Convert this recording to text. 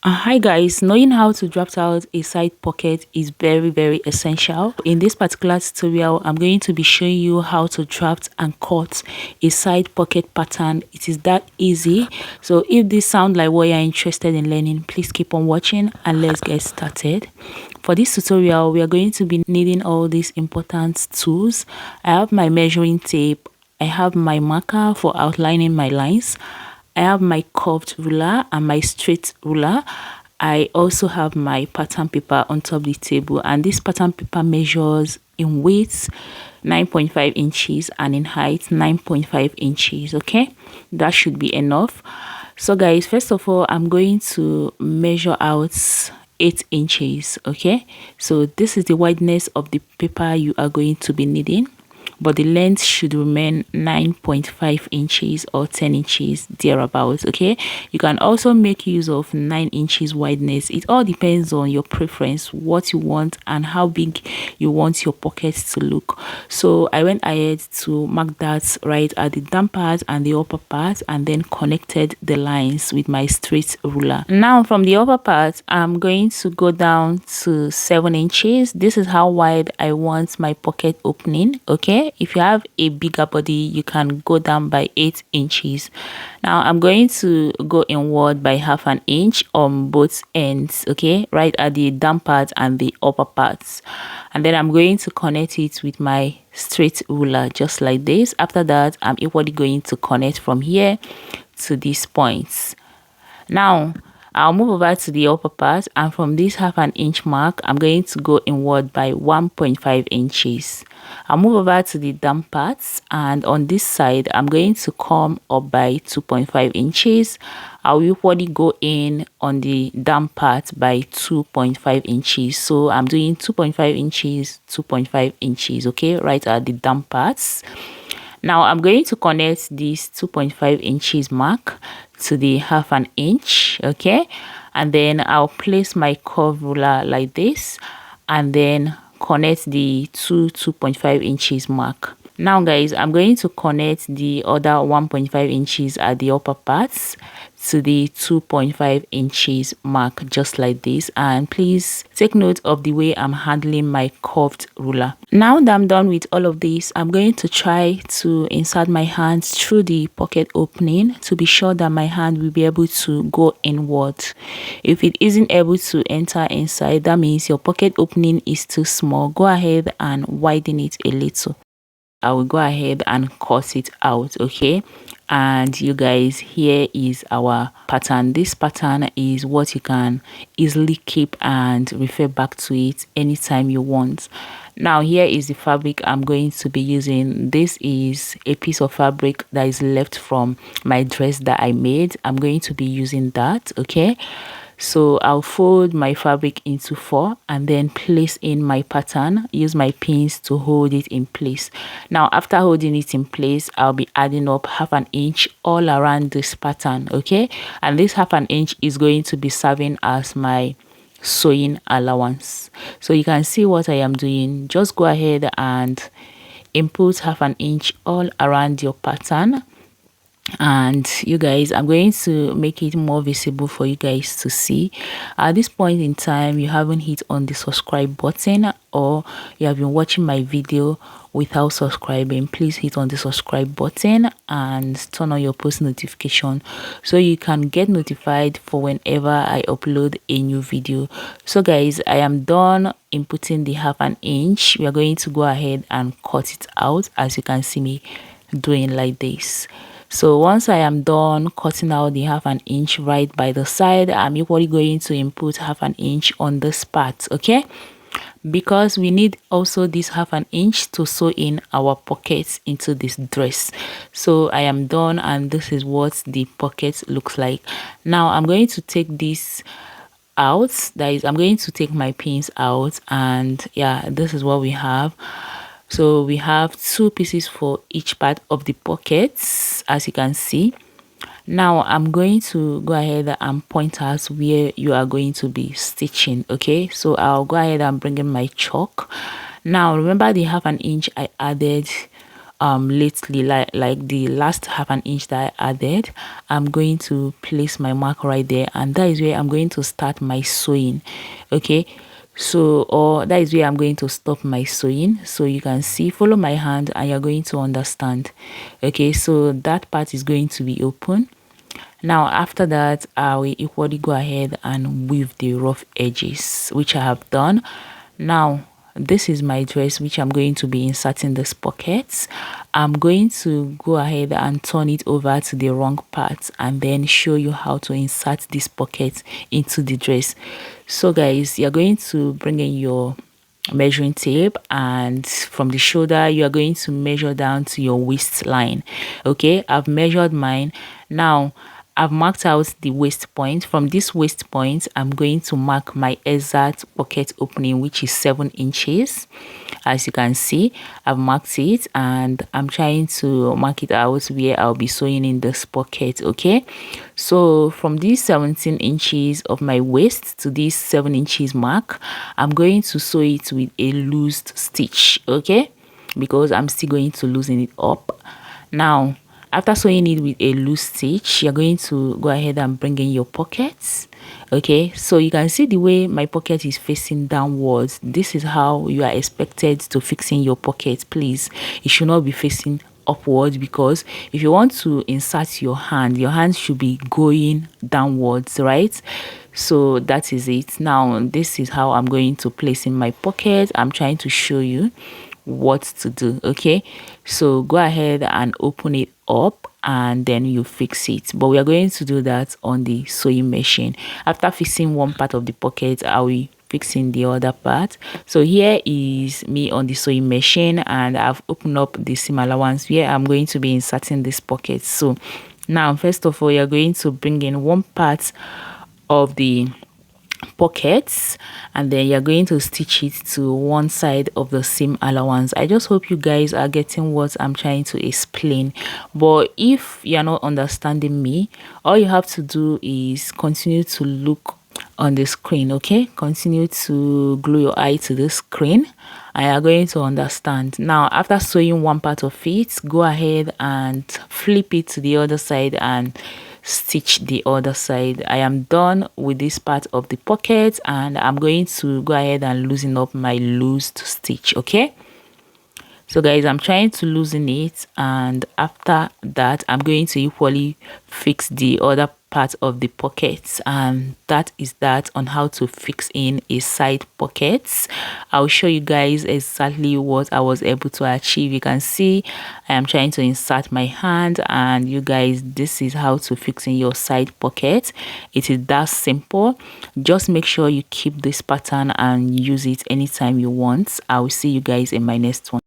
Hi guys, knowing how to draft out a side pocket is very essential. In this particular tutorial, I'm going to be showing you how to draft and cut a side pocket pattern. It is that easy. So if this sounds like what you're interested in learning, please keep on watching and let's get started. For this tutorial, we are going to be needing all these important tools. I have my measuring tape, I have my marker for outlining my lines, I have my curved ruler and my straight ruler. I also have my pattern paper on top of the table, and this pattern paper measures in width 9.5 inches and in height 9.5 inches. Okay, that should be enough. So guys, first of all, I'm going to measure out 8 inches. Okay, so this is the wideness of the paper you are going to be needing, but the length should remain 9.5 inches or 10 inches thereabouts. Okay, you can also make use of 9 inches wideness. It all depends on your preference, what you want and how big you want your pockets to look. So I went ahead to mark that right at the down part and the upper part, and then connected the lines with my straight ruler. Now from the upper part, I'm going to go down to 7 inches. This is how wide I want my pocket opening. Okay, if you have a bigger body, you can go down by 8 inches. Now I'm going to go inward by half an inch on both ends. Okay, right at the down part and the upper parts, and then I'm going to connect it with my straight ruler just like this. After that, I'm equally going to connect from here to these points. Now I'll move over to the upper part, and from this half an inch mark, I'm going to go inward by 1.5 inches. I'll move over to the down parts, and on this side, I'm going to come up by 2.5 inches. I'll equally go in on the down part by 2.5 inches. So I'm doing 2.5 inches, 2.5 inches, okay, right at the down parts. Now I'm going to connect this 2.5 inches mark to the half an inch. Okay, and then I'll place my curve ruler like this and then connect the 2.5 inches mark. Now guys, I'm going to connect the other 1.5 inches at the upper parts to the 2.5 inches mark just like this, and please take note of the way I'm handling my curved ruler. Now that I'm done with all of this, I'm going to try to insert my hands through the pocket opening to be sure that my hand will be able to go inward. If it isn't able to enter inside, that means your pocket opening is too small. Go ahead and widen it a little. I will go ahead and cut it out. Okay, and you guys, here is our pattern. This pattern is what you can easily keep and refer back to it anytime you want. Now here is the fabric I'm going to be using. This is a piece of fabric that is left from my dress that I made. I'm going to be using that. Okay, so I'll fold my fabric into 4 and then place in my pattern. Use my pins to hold it in place. Now after holding it in place, I'll be adding up half an inch all around this pattern. Okay, and this half an inch is going to be serving as my sewing allowance. So you can see what I am doing. Just go ahead and input half an inch all around your pattern. And you guys, I'm going to make it more visible for you guys to see. At this point in time, you haven't hit on the subscribe button, or you have been watching my video without subscribing, please hit on the subscribe button and turn on your post notification so you can get notified for whenever I upload a new video. So guys, I am done inputting the half an inch. We are going to go ahead and cut it out, as you can see me doing like this. So once I am done cutting out the half an inch right by the side, I'm equally going to input half an inch on this part. Okay, because we need also this half an inch to sew in our pockets into this dress. So I am done, and this is what the pocket looks like. Now I'm going to take this out. That is, I'm going to take my pins out, and yeah, this is what we have. So we have 2 pieces for each part of the pockets, as you can see. Now I'm going to go ahead and point out where you are going to be stitching. Okay, so I'll go ahead and bring in my chalk. Now remember the half an inch I added lately, like the last half an inch that I added, I'm going to place my mark right there, and that is where I'm going to start my sewing. Okay, so or that is where I'm going to stop my sewing. So you can see, follow my hand and you're going to understand. Okay, so that part is going to be open. Now after that, I will equally go ahead and weave the rough edges, which I have done. Now this is my dress, which I'm going to be inserting these pockets. I'm going to go ahead and turn it over to the wrong part and then show you how to insert this pocket into the dress. So guys, you're going to bring in your measuring tape, and from the shoulder you are going to measure down to your waistline. Okay, I've measured mine. Now I've marked out the waist point. From this waist point, I'm going to mark my exact pocket opening, which is 7 inches. As you can see, I've marked it and I'm trying to mark it out where I'll be sewing in this pocket. Okay, so from these 17 inches of my waist to this 7 inches mark, I'm going to sew it with a loosed stitch. Okay, because I'm still going to loosen it up. Now after sewing it with a loose stitch, you're going to go ahead and bring in your pockets. Okay, so you can see the way my pocket is facing downwards. This is how you are expected to fix in your pocket. Please, it should not be facing upwards, because if you want to insert your hand should be going downwards, right? So that is it. Now this is how I'm going to place in my pocket. I'm trying to show you what to do. Okay, so go ahead and open it up and then you fix it, but we are going to do that on the sewing machine. After fixing one part of the pocket, I will fixing the other part. So here is me on the sewing machine, and I've opened up the seam allowance where I'm going to be inserting this pocket. So now first of all, you're going to bring in one part of the pockets and then you're going to stitch it to one side of the seam allowance. I just hope you guys are getting what I'm trying to explain, but if you're not understanding me, all you have to do is continue to look on the screen. Okay, continue to glue your eye to the screen and you're going to understand. Now after sewing one part of it, go ahead and flip it to the other side and stitch the other side. I am done with this part of the pocket and I'm going to go ahead and loosen up my loosed stitch. Okay, so guys, I'm trying to loosen it, and after that I'm going to equally fix the other part of the pockets, and that is that on how to fix in a side pockets. I'll show you guys exactly what I was able to achieve. You can see I am trying to insert my hand, and you guys, this is how to fix in your side pocket. It is that simple. Just make sure you keep this pattern and use it anytime you want. I will see you guys in my next one.